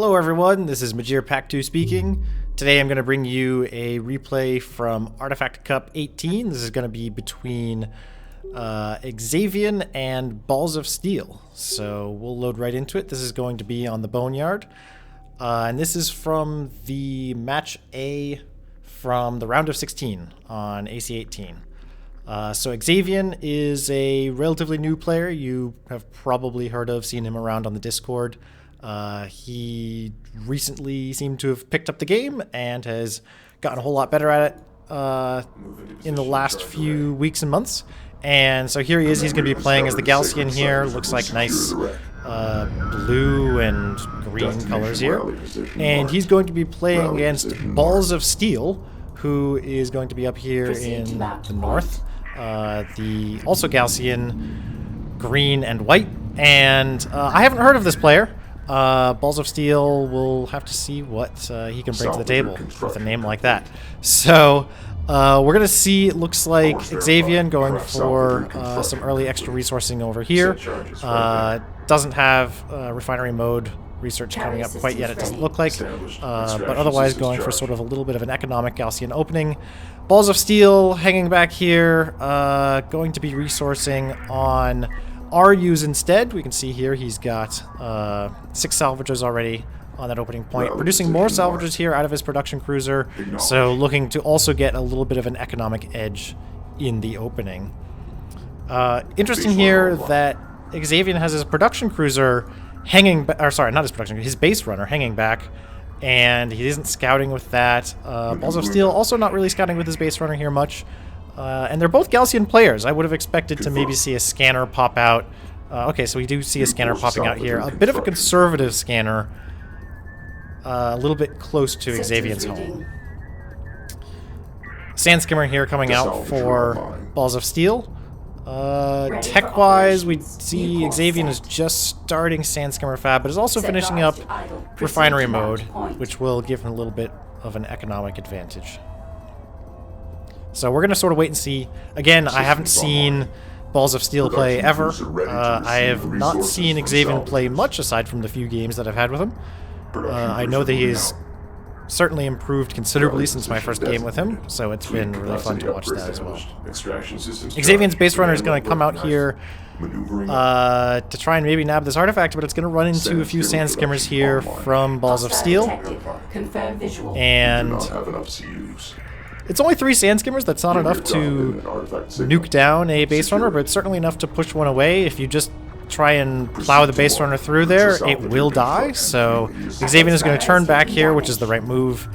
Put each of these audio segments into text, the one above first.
Hello everyone, this is Majir Pack2 speaking. Today I'm going to bring you a replay from Artifact Cup 18. This is going to be between Xzavion and Balls of Steel. So we'll load right into it. This is going to be on the Boneyard. And this is from the match A from the round of 16 on AC18. So Xzavion is a relatively new player. You have probably heard of, seen him around on the Discord. He recently seemed to have picked up the game and has gotten a whole lot better at it in the last few weeks and months. And so here he is. He's going to be playing as the Xzavion here. Looks like nice blue and green colors here. And he's going to be playing against Balls of Steel, who is going to be up here in the north. The also Xzavion, green and white. And I haven't heard of this player. Balls of Steel, will have to see what he can bring to the table with a name like that. So we're going to see, it looks like Xzavion going for some early extra resourcing over here. Doesn't have refinery mode research coming up quite yet, it doesn't look like. But otherwise going for sort of a little bit of an economic Xzavion opening. Balls of Steel hanging back here, going to be resourcing on RUs instead. We can see here he's got 6 salvagers already on that opening point, producing more salvagers here out of his production cruiser, so looking to also get a little bit of an economic edge in the opening. Interesting here that Xzavion has his production cruiser hanging, or sorry, not his production, his base runner hanging back, and he isn't scouting with that. Balls of Steel also not really scouting with his base runner here much. And they're both Xzavion players. I would have expected to maybe see a scanner pop out. Okay, so we do see a scanner popping out here. A bit of a conservative scanner. A little bit close to Xzavion's home. Sand Skimmer here coming out for Balls of Steel. Tech-wise, we see Xzavion is just starting Sand Skimmer Fab, but is also finishing up Refinery Mode, which will give him a little bit of an economic advantage. So we're going to sort of wait and see. Again, I haven't seen Balls of Steel play ever. I have not seen Xzavion play much aside from the few games that I've had with him. I know that he's certainly improved considerably since my first game with him, so it's been really fun to watch that as well. Xzavion's base runner is going to come out here to try and maybe nab this artifact, but it's going to run into a few Sand Skimmers here from Balls of Steel. And it's only 3 Sand Skimmers. That's not enough to nuke down a base runner, but it's certainly enough to push one away. If you just try and plow the base runner through there, it will die. So Xzavion is going to turn back here, which is the right move.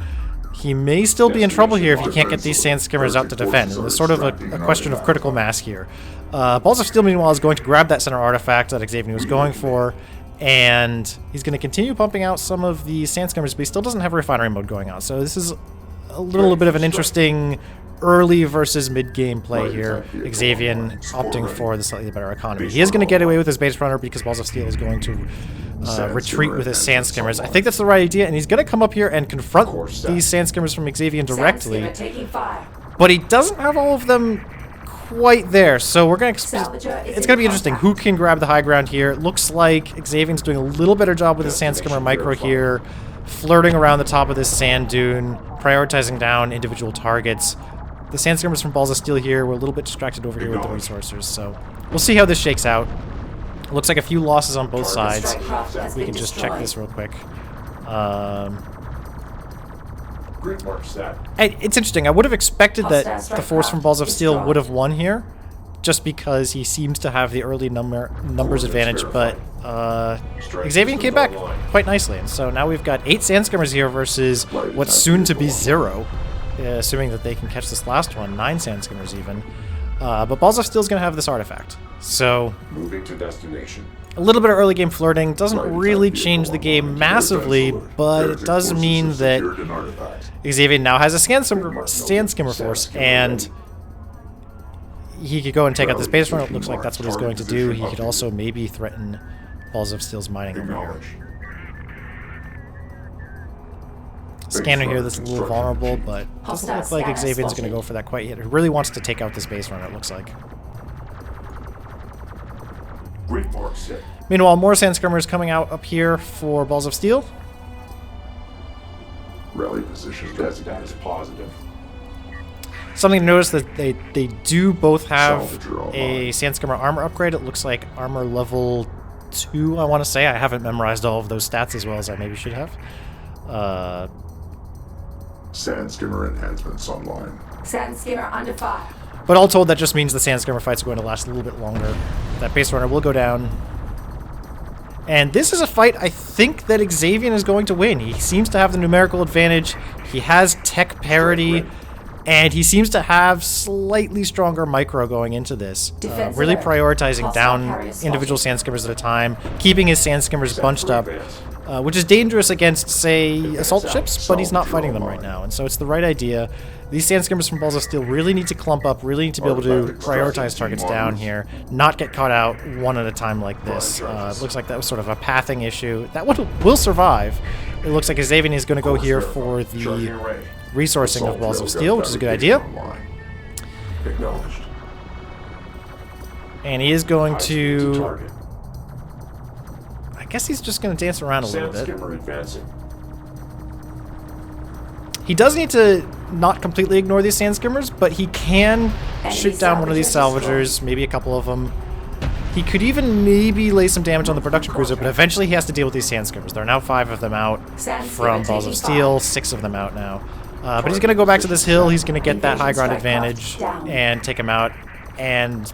He may still be in trouble here if he can't get these Sand Skimmers out to defend. And there's sort of a question of critical mass here. Balls of Steel, meanwhile, is going to grab that center artifact that Xzavion was going for, and he's going to continue pumping out some of the Sand Skimmers, but he still doesn't have a refinery mode going on. So this is a little bit of an interesting early versus mid-game play here. Xzavion opting for the slightly better economy. He is going to get away with his base runner because Balls of Steel is going to retreat with his Sand Skimmers. I think that's the right idea, and he's going to come up here and confront these Sand Skimmers from Xzavion directly. But he doesn't have all of them quite there, so we're going to it's going to be interesting. Who can grab the high ground here? It looks like Xzavion's doing a little better job with his Sand Skimmer micro here, flirting around the top of this sand dune, prioritizing down individual targets. The Sand Skimmers from Balls of Steel here were a little bit distracted over here with the resources, so we'll see how this shakes out. Looks like a few losses on both sides. We can just check this real quick. It's interesting. I would have expected that the force from Balls of Steel would have won here, just because he seems to have the early numbers advantage, but Xzavion came back quite nicely, and so now we've got 8 Sand Skimmers here versus what's soon to be 0, assuming that they can catch this last one, 9 Sand Skimmers even. But Balls of Steel is going to have this artifact, so moving to destination. A little bit of early game flirting doesn't really change the game massively, but it does mean that Xzavion now has a Sand Skimmer force, and he could go and take out this base runner. It looks like that's what he's going to do. He could also maybe threaten Balls of Steel's mining over here. Scanner here that's a little vulnerable, but doesn't look like Xzavion's going to go for that quite yet. He really wants to take out this base runner, it looks like. Great mark set. Meanwhile, more Sand Skimmers coming out up here for Balls of Steel. Rally position designated as positive. Something to notice that they do both have Salvager online. a Sandskimmer armor upgrade. It looks like armor level 2, I want to say. I haven't memorized all of those stats as well as I maybe should have. Sandskimmer enhancements online. Sandskimmer under fire. But all told, that just means the Sandskimmer fight's going to last a little bit longer. That base runner will go down. And this is a fight I think that Xzavion is going to win. He seems to have the numerical advantage. He has tech parity. And he seems to have slightly stronger micro going into this. Really prioritizing down individual Sandskimmers at a time, keeping his Sandskimmers bunched up, which is dangerous against, say, assault ships, but he's not fighting them right now. And so it's the right idea. These Sandskimmers from Balls of Steel really need to clump up, really need to be able to prioritize targets down here, not get caught out one at a time like this. It looks like that was sort of a pathing issue. That one will survive. It looks like Xzavion is going to go here for the resourcing of Balls of Steel, which is a good idea. Acknowledged. And he is going to... I guess he's just going to dance around a little bit. He does need to not completely ignore these Sandskimmers, but he can shoot down one of these salvagers, maybe a couple of them. He could even maybe lay some damage on the production cruiser, but eventually he has to deal with these Sandskimmers. There are now 5 of them out from Balls of Steel, 6 of them out now. But he's going to go back to this hill, he's going to get that high ground advantage and take him out. And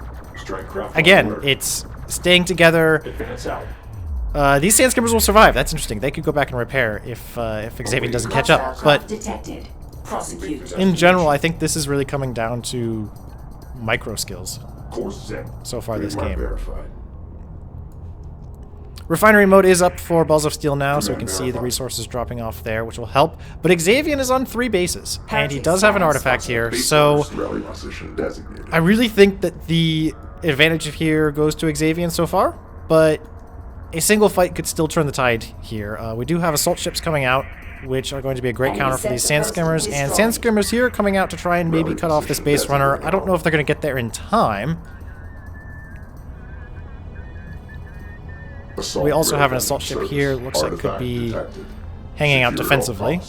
again, it's staying together. These Sandskimmers will survive. That's interesting. They could go back and repair if Xzavion doesn't catch up. But in general, I think this is really coming down to micro skills so far this game. Refinery mode is up for Balls of Steel now, so we can see the resources dropping off there, which will help. But Xzavion is on 3 bases, and he does have an artifact here, so I really think that the advantage of here goes to Xzavion so far, but a single fight could still turn the tide here. We do have assault ships coming out, which are going to be a great counter for these Sandskimmers, and Sandskimmers here coming out to try and maybe cut off this base runner. I don't know if they're going to get there in time. We also have an assault ship here. Looks like it could be hanging out defensively.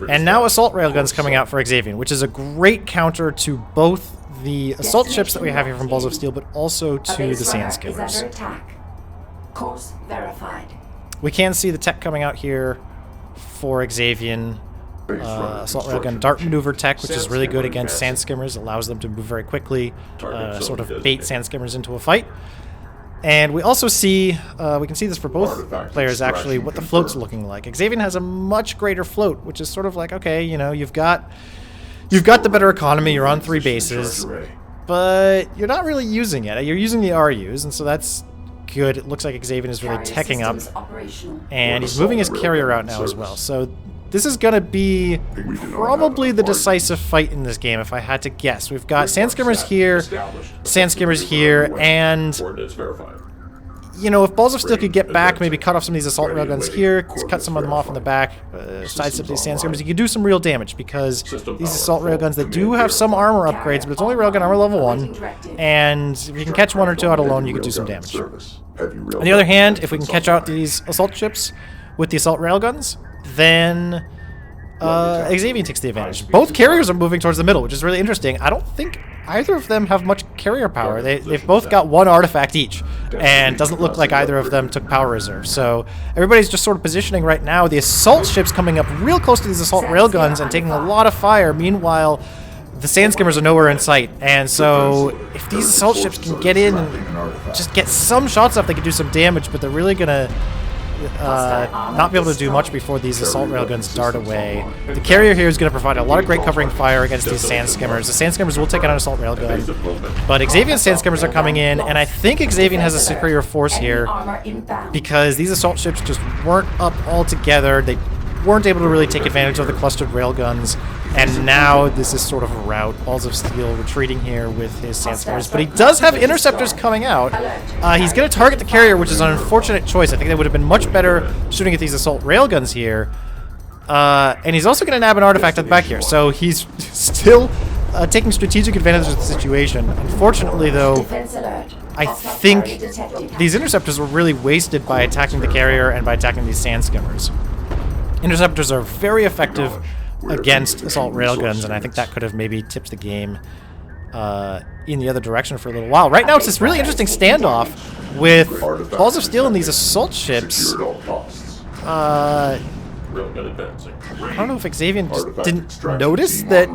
And now assault railguns coming out for Xzavion, which is a great counter to both the assault ships that we have here from Balls of Steel, but also to the Sandskimmers. Course verified. We can see the tech coming out here for Xzavion. Assault railgun dart maneuver tech, which is really good against Sandskimmers, allows them to move very quickly, sort of bait Sandskimmers into a fight. And we also see, we can see this for both players actually, what the float's looking like. Xzavion has a much greater float, which is sort of like, okay, you know, you've got the better economy, you're on 3 bases, but you're not really using it. You're using the RUs, and so that's good. It looks like Xzavion is really teching up, and he's moving his carrier out now as well. So this is going to be probably the decisive fight in this game, if I had to guess. We've got Sandskimmers here, and, you know, if Balls of Steel could get back, maybe cut off some of these assault railguns here, cut some of them off in the back, sidestep these Sandskimmers, you could do some real damage, because these assault railguns, they do have some armor upgrades, but it's only railgun armor level 1, and if you can catch 1 or 2 out alone, you could do some damage. On the other hand, if we can catch out these assault ships with the assault railguns, then Xzavion takes the advantage. Both carriers are moving towards the middle, which is really interesting. I don't think either of them have much carrier power. They've both got 1 artifact each, and doesn't look like either of them took power reserve. So everybody's just sort of positioning right now. The assault ships coming up real close to these assault railguns and taking a lot of fire. Meanwhile, the Sandskimmers are nowhere in sight. And so if these assault ships can get in and just get some shots off, they can do some damage, but they're really going to not be able to do much before these assault railguns dart away. The carrier here is going to provide a lot of great covering fire against these Sandskimmers. The Sandskimmers will take out an assault railgun, but Xzavion's Sandskimmers are coming in, and I think Xzavion has a superior force here because these assault ships just weren't up all together. They weren't able to really take advantage of the clustered railguns, and now this is sort of a rout. Balls of Steel retreating here with his Sandskimmers, but he does have interceptors coming out. He's going to target the carrier, which is an unfortunate choice. I think they would have been much better shooting at these assault railguns here. And he's also going to nab an artifact at the back here, so he's still taking strategic advantage of the situation. Unfortunately, though, I think these interceptors were really wasted by attacking the carrier and by attacking these Sandskimmers. Interceptors are very effective against assault railguns, and I think that could have maybe tipped the game in the other direction for a little while. Right now, it's this really interesting standoff with Balls of Steel and these assault ships. I don't know if Xzavion just didn't notice that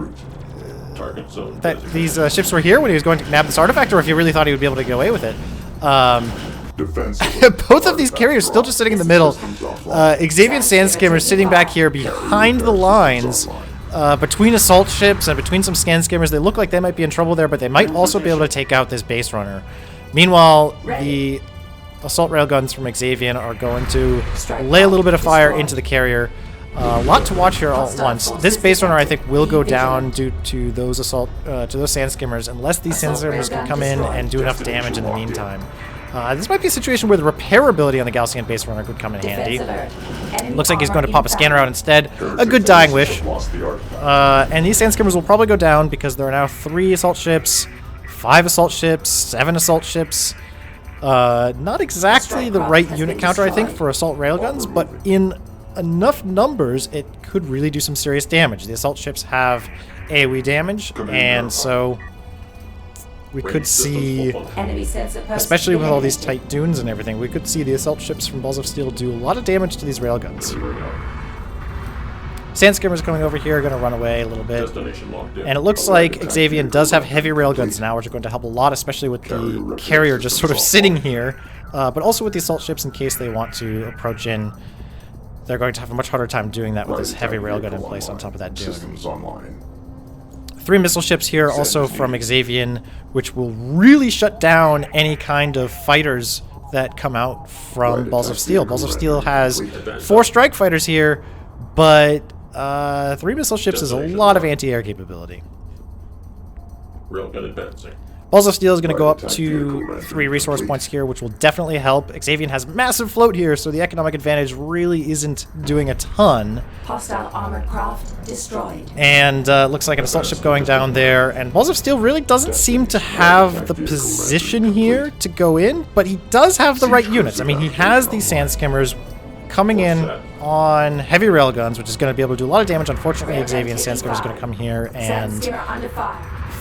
these ships were here when he was going to nab this artifact, or if he really thought he would be able to get away with it. Both of these carriers still just sitting in the middle. Xzavion Sandskimmer sitting back here behind the lines, between assault ships and between some scan skimmers. They look like they might be in trouble there, but they might also be able to take out this base runner. Meanwhile, the assault railguns from Xzavion are going to lay a little bit of fire into the carrier. A lot to watch here all at once. This base runner, I think, will go down due to those sand skimmers, unless these sand skimmers can come in and do enough damage in the meantime. This might be a situation where the repairability on the Gaussian base runner could come in handy. Looks like he's going to pop a scanner out instead. A good dying wish. And these sand skimmers will probably go down because there are now 3 assault ships, 5 assault ships, 7 assault ships. Not exactly the right unit counter, I think, for assault railguns, but in enough numbers, it could really do some serious damage. The assault ships have AoE damage, and so we could see, especially with all these tight dunes and everything, we could see the assault ships from Balls of Steel do a lot of damage to these railguns. Sand skimmers coming over here are going to run away a little bit. And it looks like Xzavion does have heavy railguns now, which are going to help a lot, especially with the carrier just sort of sitting here. But also with the assault ships in case they want to approach in. They're going to have a much harder time doing that with this heavy railgun in place on top of that dune. 3 missile ships here also from Xzavion, which will really shut down any kind of fighters that come out from Balls of Steel. Balls of Steel has 4 strike fighters here, but 3 missile ships is a lot of anti-air capability. Railgun advancing. Balls of Steel is going to go up to 3 resource points here, which will definitely help. Xzavion has massive float here, so the economic advantage really isn't doing a ton. Hostile armored craft destroyed. And looks like an assault ship going down there. And Balls of Steel really doesn't seem to have the position here to go in, but he does have the right units. I mean, he has these sand skimmers coming in on heavy railguns, which is going to be able to do a lot of damage. Unfortunately, Xzavion sand skimmer is going to come here and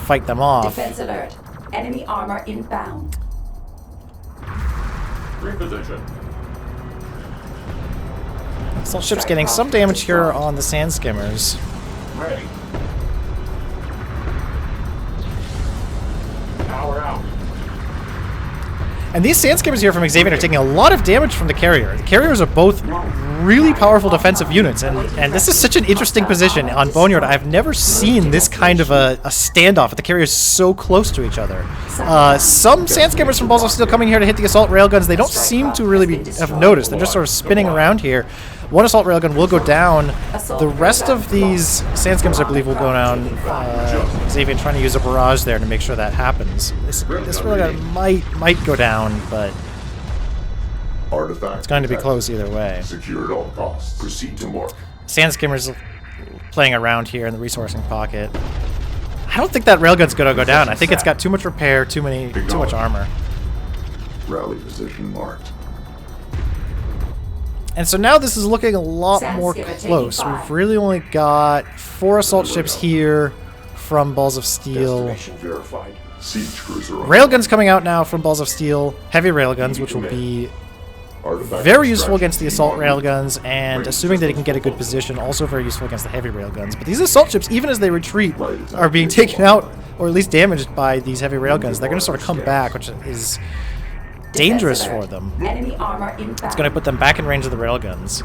fight them off. Defense alert. Enemy armor inbound. Reposition. Assault ship's getting some damage here on the sand skimmers. Ready. Power out. And these sand skimmers here from Xzavion are taking a lot of damage from the carrier. The carriers are both really powerful defensive units, and this is such an interesting position on Boneyard. I've never seen this kind of a standoff with the carriers so close to each other. Some sand skimmers from Balls of Steel coming here to hit the assault railguns. They don't seem to really have noticed. They're just sort of spinning around here. 1 assault railgun will go down. The rest of these sand skimmers, I believe, will go down. Xzavion trying to use a barrage there to make sure that happens. This railgun might go down, but it's going to be close either way. Secure at all costs. Proceed to mark. Sand skimmers playing around here in the resourcing pocket. I don't think that railgun's going to go down. I think it's got too much repair, too much armor. Rally position marked. And so now this is looking a lot more close. We've really only got 4 assault ships here from Balls of Steel. Verified. Siege cruiser. Railguns coming out now from Balls of Steel. Heavy railguns, which will be very useful against the assault railguns, and assuming that he can get a good position, also very useful against the heavy railguns. But these assault ships, even as they retreat, are being taken out, or at least damaged by these heavy railguns. They're going to sort of come back, which is dangerous for them. Enemy armor inbound. It's going to put them back in range of the railguns.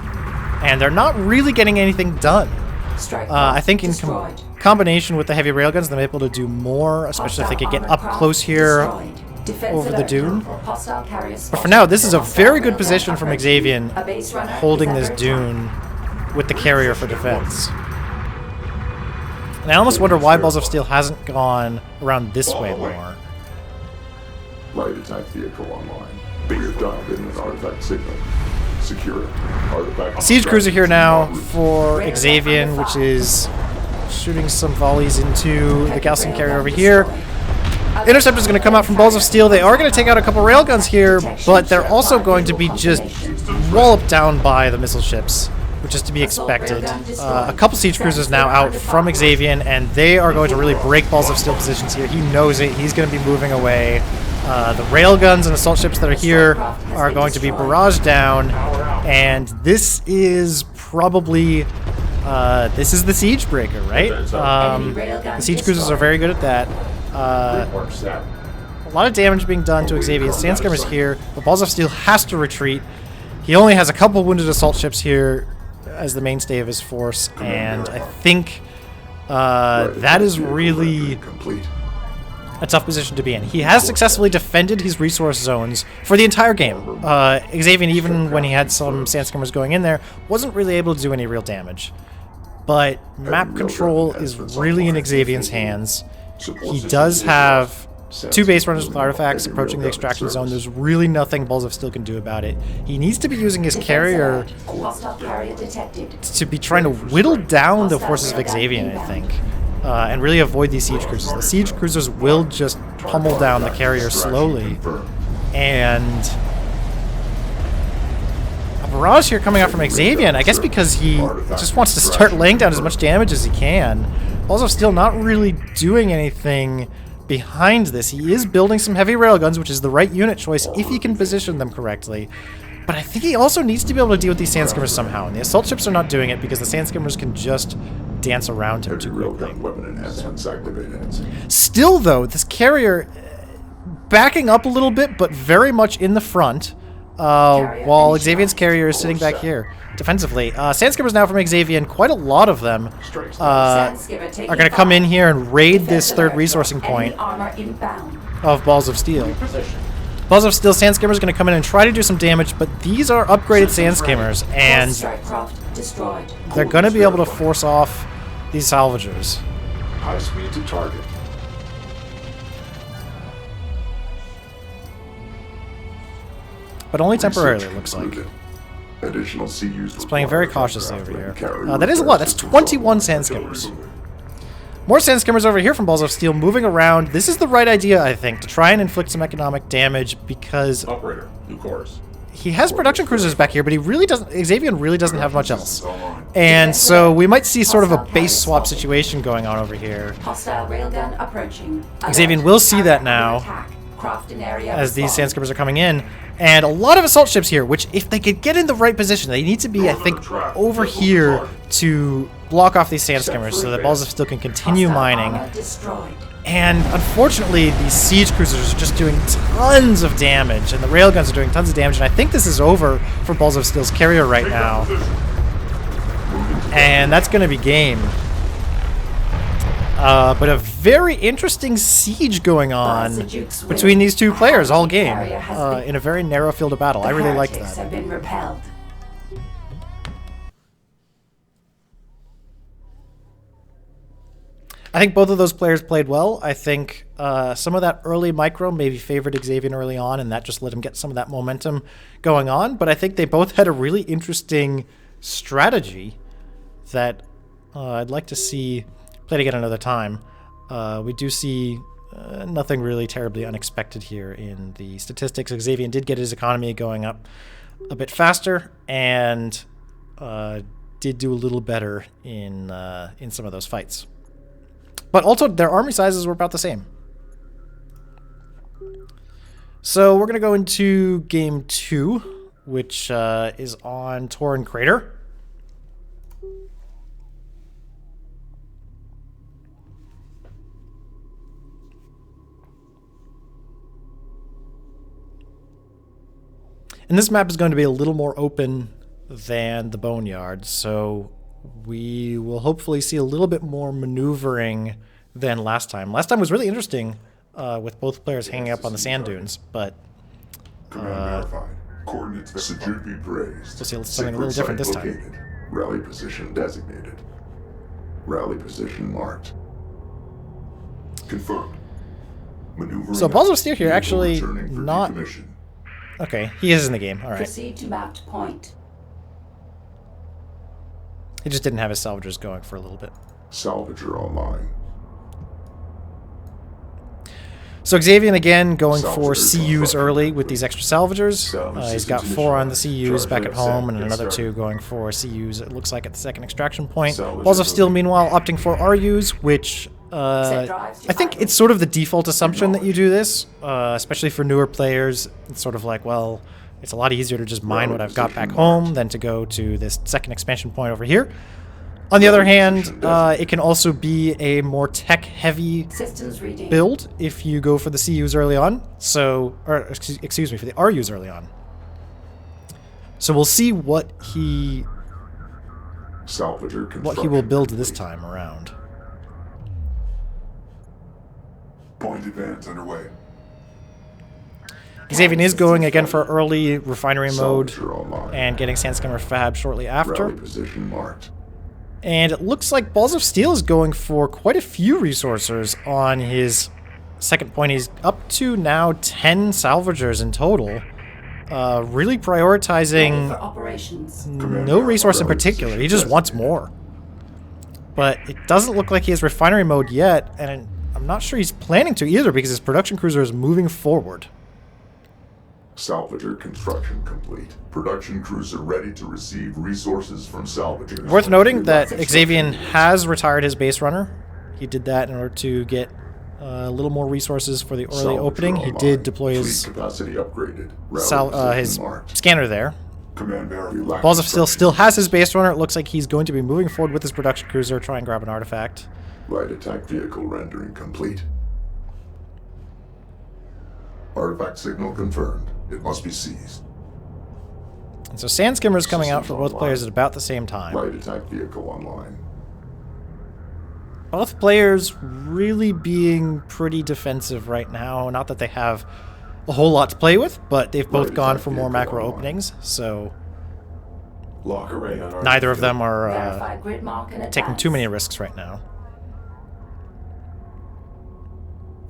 And they're not really getting anything done. I think in combination with the heavy railguns, they're able to do more, especially if they could get up close here over the dune. But for now, this is a very good position from Xzavion, holding this dune with the carrier for defense. And I almost wonder why Balls of Steel hasn't gone around this way more. Light attack vehicle online. Bigger dialed in an artifact signal. Secure it. Artifact. Siege cruiser here now for Xzavion, which is shooting some volleys into the Gaussian carrier over here. Interceptor's going to come out from Balls of Steel. They are going to take out a couple railguns here, but they're also going to be just walloped down by the missile ships which is to be expected. A couple siege cruisers now out from Xzavion, and they are going to really break Balls of Steel positions here. He knows it. He's going to be moving away. The railguns and assault ships that are here are going to be barraged down, and this is probably this is the siege breaker, right? The siege cruisers are very good at that. A lot of damage being done to Xzavion. Sandscreamer's here, but Balls of Steel has to retreat. He only has a couple wounded assault ships here as the mainstay of his force, and I think that is really a tough position to be in. He has successfully defended his resource zones for the entire game. Xzavion, even when he had some Sandscreamers going in there, wasn't really able to do any real damage. But map control is really in Xzavion's hands. He does have 2 base runners with artifacts approaching the extraction zone. There's really nothing Balls of Steel can do about it. He needs to be using his carrier to be trying to whittle down the forces of Xzavion, I think, and really avoid these siege cruisers. The siege cruisers will just pummel down the carrier slowly, and a barrage here coming out from Xzavion, I guess because he just wants to start laying down as much damage as he can. Balls of Steel not really doing anything behind this. He is building some heavy railguns, which is the right unit choice if he can position them correctly. But I think he also needs to be able to deal with these Sandscreamers somehow, and the assault ships are not doing it because the Sandscreamers can just dance around him too quickly. Still, though, this carrier backing up a little bit, but very much in the front, while Xzavion's carrier is sitting back here defensively. Sandscreamers now from Xzavion, quite a lot of them, are going to come in here and raid this third resourcing point of Balls of Steel. Balls of Steel Sandscreamers are going to come in and try to do some damage, but these are upgraded Sandscreamers, and they're going to be able to force off these salvagers. High speed to target. But only temporarily, it looks like. Additional CUs. He's playing very cautiously over here. That is a lot. That's 21 Sandscreamers. More Sandscreamers over here from Balls of Steel moving around. This is the right idea, I think, to try and inflict some economic damage because Operator, new course. he has production cruisers back here, but he really doesn't. Xzavion really doesn't have much else, and so we might see sort of a base swap situation going on over here. Hostile railgun approaching. Xzavion will see that now as these Sandscreamers are coming in, and a lot of assault ships here, which if they could get in the right position, they need to be, I think, over here to block off these Sandscreamers so that Balls of Steel can continue mining. And unfortunately, these siege cruisers are just doing tons of damage, and the railguns are doing tons of damage, and I think this is over for Balls of Steel's carrier right now. And that's going to be game. But a very interesting siege going on between these two players all game in a very narrow field of battle. I really liked that. Have been repelled. I think both of those players played well. I think some of that early micro maybe favored Xzavion early on, and that just let him get some of that momentum going on. But I think they both had a really interesting strategy that I'd like to see played again another time. We do see nothing really terribly unexpected here in the statistics. Xzavion did get his economy going up a bit faster, and did do a little better in some of those fights. But also, their army sizes were about the same. So we're going to go into Game 2, which is on Torn Crater. And this map is going to be a little more open than the Boneyard, so we will hopefully see a little bit more maneuvering than last time. Last time was really interesting with both players hanging up on the sand dunes, but verified. Coordinates should be praised. we'll see something a little different this time. Located. Rally position designated. Rally position marked. Confirmed. Maneuvering. So Balls of Steel here actually returning for not... decommission. Okay, he is in the game. All right. Proceed to mapped point. He just didn't have his salvagers going for a little bit. Salvager online. So Xzavion again going for Salvagers CUs on early with these extra salvagers. Salvage He's got systems 4 on the initialized. CUs back at Charge home, and set. another Get 2 started. going for CUs, it looks like, at the second extraction point. Salvage Balls of Steel, ability. meanwhile, opting for RUs, which I think it's sort of the default assumption that you do this, especially for newer players. It's sort of like, well, it's a lot easier to just mine what I've got back home than to go to this second expansion point over here. On the other hand, it can also be a more tech-heavy Systems reading. build if you go for the CUs early on. So, or excuse me, for the RUs early on. So we'll see what he Salvager will build this time around. Point advance underway. Xzavion is going again for early refinery mode Salvager online. and getting Sandskimmer Fab shortly after. Rally position marked. And it looks like Balls of Steel is going for quite a few resources on his second point. He's up to now 10 salvagers in total. Really Ready prioritizing for operations. no resource in particular. He just wants more. But it doesn't look like he has refinery mode yet, and I'm not sure he's planning to either because his production cruiser is moving forward. Salvager construction complete. Production cruiser ready to receive resources from salvagers. Worth noting that Xzavion has retired his base runner. He did that in order to get a little more resources for the early Salvager opening. He online. did deploy Fleet his capacity upgraded. Rally his position marked. scanner there. Command bearer lack Balls of Steel instruction. still has his base runner. It looks like he's going to be moving forward with his production cruiser, try and grab an artifact. Light attack vehicle rendering complete. Artifact signal confirmed. It must be seized. And so Sandskimmer's coming out for Systems both online. players at about the same time. Light attack vehicle online. Both players really being pretty defensive right now. Not that they have a whole lot to play with, but they've both Right, gone attack for more vehicle macro online. openings, so Lock array on neither of them are Verify grid mark and taking advance. too many risks right now.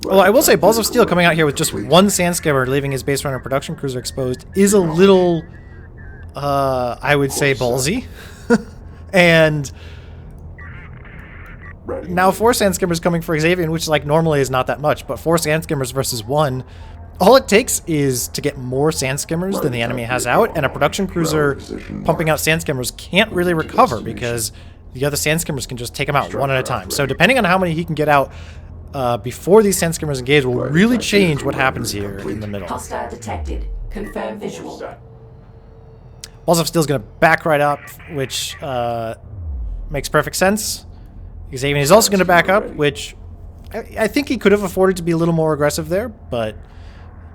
Well, I will say Balls of Steel coming out here with just one Sandskimmer, leaving his base runner production cruiser exposed, is a little, I would say, ballsy. And Ready. now 4 Sandskimmers coming for Xzavion, which like normally is not that much, but 4 Sandskimmers versus 1. All it takes is to get more Sandskimmers than the enemy has out, and a production cruiser pumping out Sandskimmers can't really recover because the other Sandskimmers can just take them out one at a time. So depending on how many he can get out before these Sandskimmers engage will really change what happens here in the middle. Hostile detected. Confirm visual. Balls of Steel's going to back right up, which makes perfect sense. Xzavion is also going to back up, which I think he could have afforded to be a little more aggressive there, but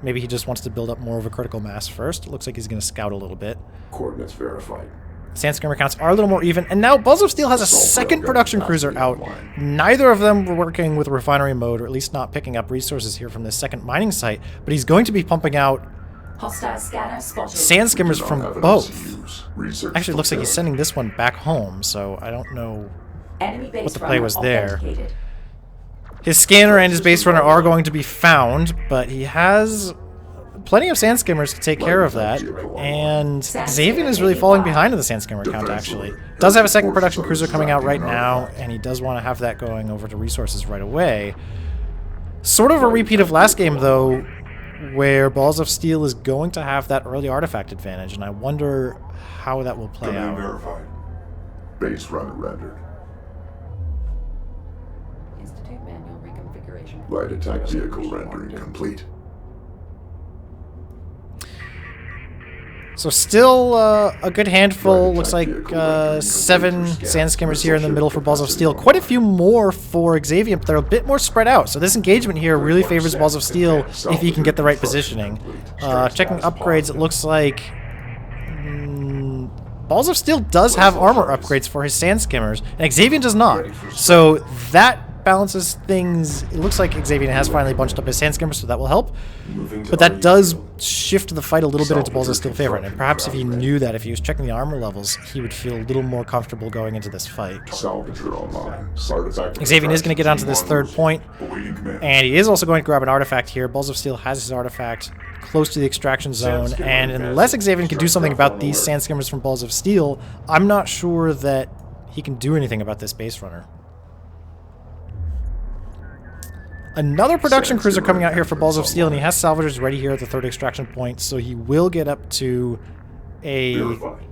maybe he just wants to build up more of a critical mass first. It looks like he's going to scout a little bit. Coordinates verified. Sandskimmer counts are a little more even, and now Balls of Steel has a second production cruiser out. Neither of them were working with refinery mode, or at least not picking up resources here from this second mining site, but he's going to be pumping out Hostile scanner spotted. Sandskimmers Do not from have enough both. CUs. Research Actually, it looks like he's fulfilled. sending this one back home, so I don't know. Enemy base what the play runner was there. authenticated. His scanner and his base runner are going to be found, but he has plenty of Sandskimmers to take care of that, and Xzavion is really falling behind in the Sandskimmer count, actually. Does have a second production cruiser coming out right now, and he does want to have that going over to resources right away. Sort of a repeat of last game, though, where Balls of Steel is going to have that early artifact advantage, and I wonder how that will play Command out. verified. Base runner rendered. Institute manual reconfiguration. Light attack vehicle rendering complete. So still a good handful. Looks like 7 Sandskimmers here in the middle for Balls of Steel. Quite a few more for Xzavion, but they're a bit more spread out. So this engagement here really favors Balls of Steel if he can get the right positioning. Checking upgrades, it looks like Balls of Steel does have armor upgrades for his Sandskimmers, and Xzavion does not. So that balances things. It looks like Xzavion has finally bunched up his Sandskimmers, so that will help. But that does shift the fight a little bit into Balls of Steel favor, and perhaps if he knew that, if he was checking the armor levels, he would feel a little more comfortable going into this fight. Salvager online. Artifact Xzavion is going to get onto this third point, awaiting command. and he is also going to grab an artifact here. Balls of Steel has his artifact close to the extraction zone, and unless Xzavion can do something about these Sandskimmers from Balls of Steel, I'm not sure that he can do anything about this base runner. Another production cruiser coming out here for Balls of Steel, and he has salvagers ready here at the third extraction point, so he will get up to a Verified.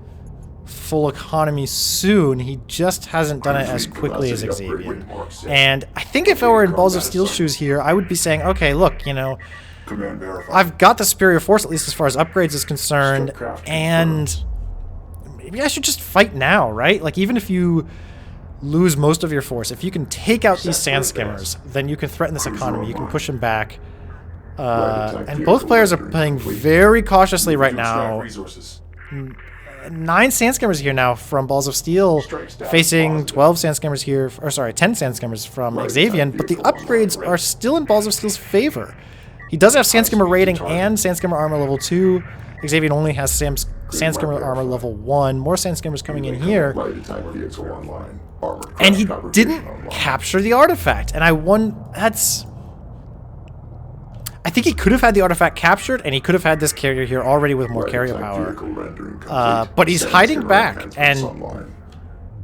full economy soon. He just hasn't done it as quickly as Xzavion. And I think if I were in Balls of Steel shoes here, I would be saying, okay, look, you know, Command verified. I've got the superior force, at least as far as upgrades is concerned, and maybe I should just fight now, right? Like, even if you lose most of your force, if you can take out these sand skimmers, then you can threaten this economy, you can push them back. And both players are playing very cautiously right now. 9 sand skimmers here now from Balls of Steel, facing 12 sand skimmers here, or sorry, 10 sand skimmers from Xzavion, but the upgrades are still in Balls of Steel's favor. He does have sand skimmer rating and sand skimmer armor level 2. Xzavion only has sand skimmer armor level 1. More sand skimmers coming in here. And he didn't capture the artifact. And I think he could have had the artifact captured, and he could have had this carrier here already with more carrier power. But he's hiding back, and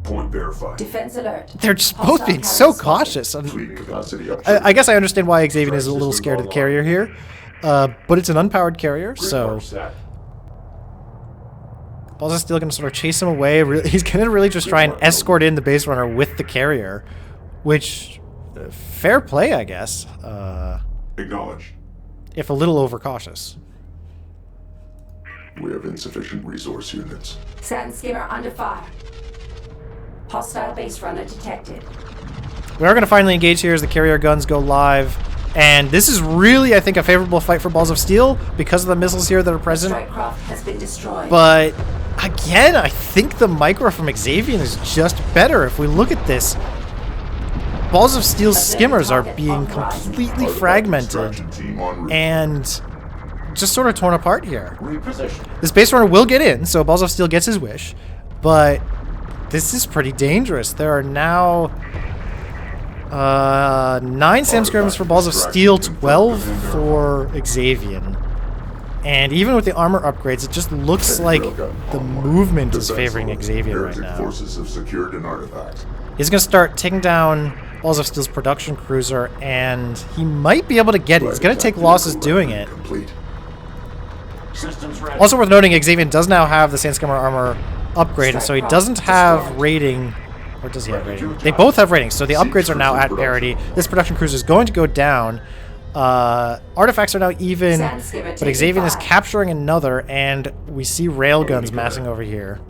Point verified. Defense alert. they're just both being so cautious. And Fleet capacity up. I guess I understand why Xzavion is a little scared of the carrier here. But it's an unpowered carrier, so Balls of Steel going to sort of chase him away. He's going to really just try and escort in the base runner with the carrier, which, fair play, I guess, Acknowledged. if a little overcautious. We have insufficient resource units. Sand skimmer under fire. Hostile base runner detected. We are going to finally engage here as the carrier guns go live. And this is really, I think, a favorable fight for Balls of Steel because of the missiles here that are present. Strike craft has been destroyed. But, again, I think the micro from Xzavion is just better. If we look at this, Balls of Steel's skimmers are being completely fragmented and just sort of torn apart here. This base runner will get in, so Balls of Steel gets his wish. But this is pretty dangerous. There are now 9 sand skimmers for Balls of Steel, 12 for Xzavion. And even with the armor upgrades, it just looks like the movement is favoring Xzavion right now. Forces have secured an artifact. He's going to start taking down Balls of Steel's production cruiser, and he might be able to get it. He's going to take losses doing it. Complete. Also worth noting, Xzavion does now have the sand skimmer armor upgrade, and so he doesn't have rating. Or does he have rating? They both have ratings, so the upgrades are now at parity. This production cruiser is going to go down. Artifacts are now even, but Xzavion is capturing another, and we see railguns massing over here.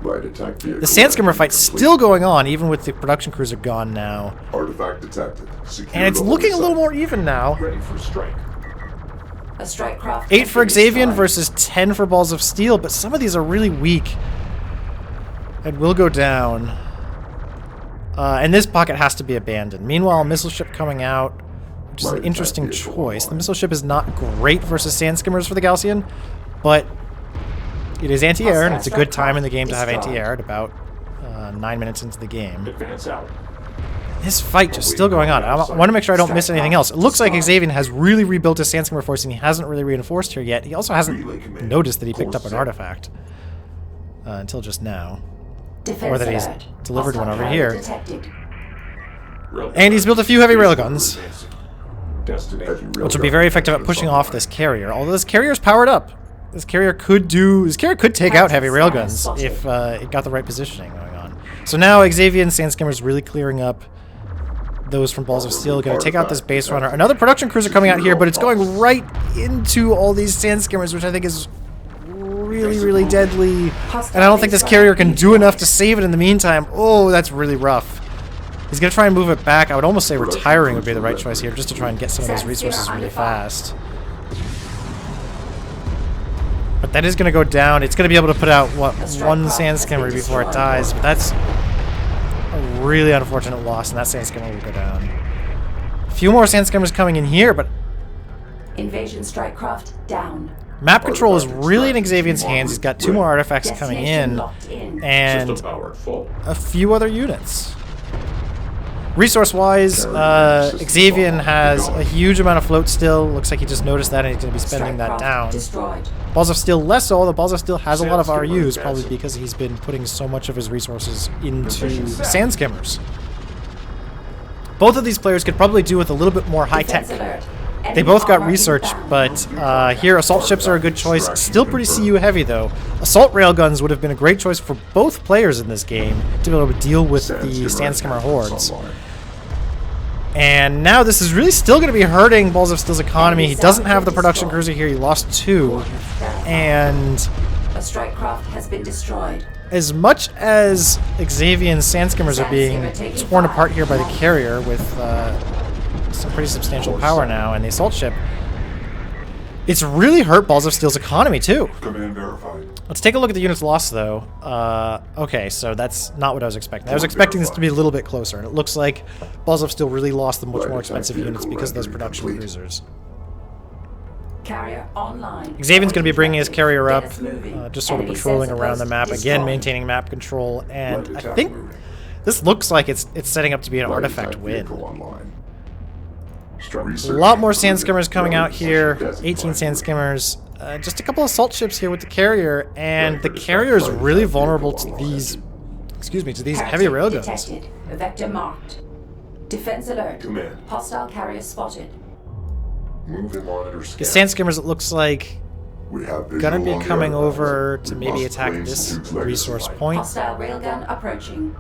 The sand skimmer fight's still going on, even with the production cruiser gone now. Artifact detected. And it's looking a little more even now. Ready for strike. A strike craft 8 for Xzavion versus 10 for Balls of Steel, but some of these are really weak and will go down. And this pocket has to be abandoned. Meanwhile, a missile ship coming out, which is an interesting choice. The missile ship is not great versus sand skimmers for the Gaussian, but it is anti-air, and it's a good time in the game to have anti-air at about 9 minutes into the game. Advance out. This fight just still going on. I want to make sure I don't miss anything else. It looks like Xzavion has really rebuilt his sand skimmer force, and he hasn't really reinforced here yet. He also hasn't noticed that he picked up an artifact until just now. Or that he's delivered one over here. And he's built a few heavy railguns, which will be very effective at pushing off this carrier. Although this carrier is powered up. This carrier could take out heavy railguns if it got the right positioning going on. So now Xzavion sand skimmer is really clearing up those from Balls of Steel. Going to take out this base runner. Another production cruiser coming out here, but it's going right into all these sand skimmers, which I think is really, really deadly. And I don't think this carrier can do enough to save it in the meantime. Oh, that's really rough. He's going to try and move it back. I would almost say retiring would be the right choice here, just to try and get some of those resources really fast. But that is going to go down. It's going to be able to put out, what, 1 sand skimmer before it dies. But that's a really unfortunate loss, and that sand skimmer will go down. A few more sand skimmers coming in here, but Invasion strike craft down. map control is really in Xzavion's hands. He's got 2 more artifacts coming in, and a few other units. Resource-wise, Xzavion has a huge amount of float still. Looks like he just noticed that, and he's going to be spending that down. Balls of Steel less so, although Balls of Steel has a lot of RUs, probably because he's been putting so much of his resources into sand skimmers. Both of these players could probably do with a little bit more high-tech. They both got research, but here assault ships are a good choice. Still pretty CU heavy, though. Assault railguns would have been a great choice for both players in this game to be able to deal with the Sandskimmer hordes. And now this is really still going to be hurting Balls of Steel's economy. He doesn't have the production cruiser here. He lost 2. And a strike craft has been destroyed. as much as Xzavion's Sandskimmers are being torn apart here by the carrier with some pretty substantial power now and the assault ship, it's really hurt Balls of Steel's economy too. Command verified. Let's take a look at the units lost though. Okay, so that's not what I was expecting. I was expecting this to be a little bit closer, and it looks like Balls of Steel really lost the much more expensive units because of those production cruisers. Carrier online. Xzavion's going to be bringing his carrier up, just sort of patrolling around the map, again maintaining map control, and I think this looks like it's setting up to be an artifact win. A lot more Sandskimmers coming out here, 18 Sandskimmers, just a couple of assault ships here with the carrier, and the carrier is really vulnerable to these, to these heavy railguns. Detected. Vector marked. Defense alert. Command. Hostile carrier spotted. Move and monitor The scan. Sandskimmers, it looks like, We have gonna visual be on the coming aircraft. over to We maybe must attack blaze this Duke's legacy resource light. point, Hostile railgun approaching.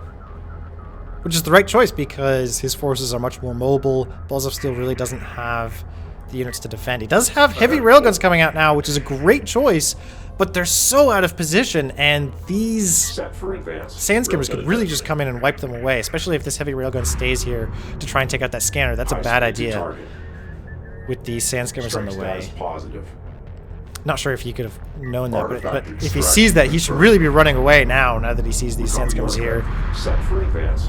which is the right choice because his forces are much more mobile. Balls of Steel really doesn't have the units to defend. He does have heavy railguns coming out now, which is a great choice, but they're so out of position, and these Set for advance. Sandskimmers could really just come in and wipe them away, especially if this heavy railgun stays here to try and take out that scanner. That's a bad idea with these Sandskimmers on the way. Positive. Not sure if he could have known that, but if he sees that, he should really be running away now that he sees these Sandskimmers here. Set for advance.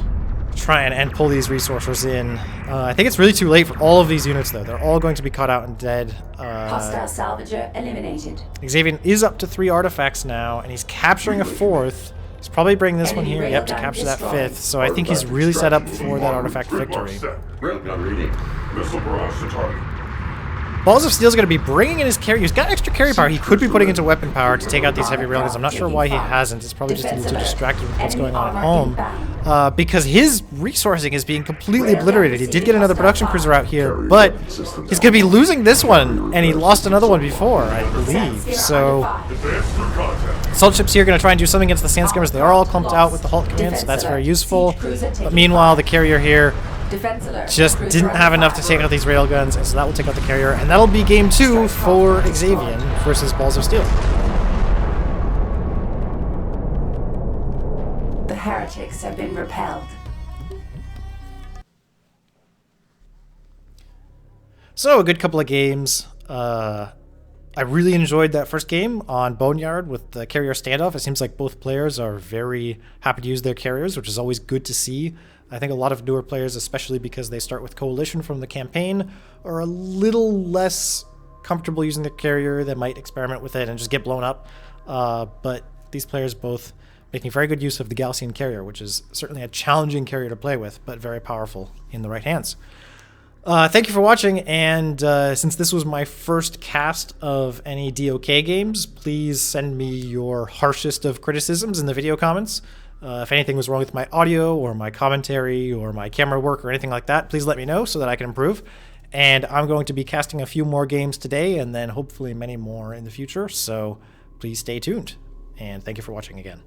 Try and pull these resources in. I think it's really too late for all of these units, though. They're all going to be caught out and dead. Hostile salvager eliminated. Xzavion is up to 3 artifacts now, and he's capturing a 4th. He's probably bringing this one here, yep, to capture that 5th. So I think he's really set up for that artifact victory. Railgun reading. Missile barrage to target. Balls of Steel's going to be bringing in his carry. He's got extra carry power. He could be putting into weapon power to take out these heavy railguns. I'm not sure why he hasn't. It's probably just a little too distracted with what's going on at home. Because his resourcing is being completely obliterated. He did get another production cruiser out here, but he's going to be losing this one, and he lost another one before, I believe. So Advance through contact. assault ships here are going to try and do something against the Sandskimmers. They are all clumped out with the halt command, so that's very useful. But meanwhile, the carrier here Defense alert. just didn't have enough to take out these railguns, and so that will take out the carrier, and that'll be game 2 for Xzavion versus Balls of Steel. The heretics have been repelled. So, a good couple of games. I really enjoyed that first game on Boneyard with the carrier standoff. It seems like both players are very happy to use their carriers, which is always good to see. I think a lot of newer players, especially because they start with Coalition from the campaign, are a little less comfortable using the carrier. They might experiment with it and just get blown up. But these players both making very good use of the Galaxian carrier, which is certainly a challenging carrier to play with, but very powerful in the right hands. Thank you for watching, and since this was my first cast of any DOK games, please send me your harshest of criticisms in the video comments. If anything was wrong with my audio or my commentary or my camera work or anything like that, please let me know so that I can improve. And I'm going to be casting a few more games today and then hopefully many more in the future, so please stay tuned. And thank you for watching again.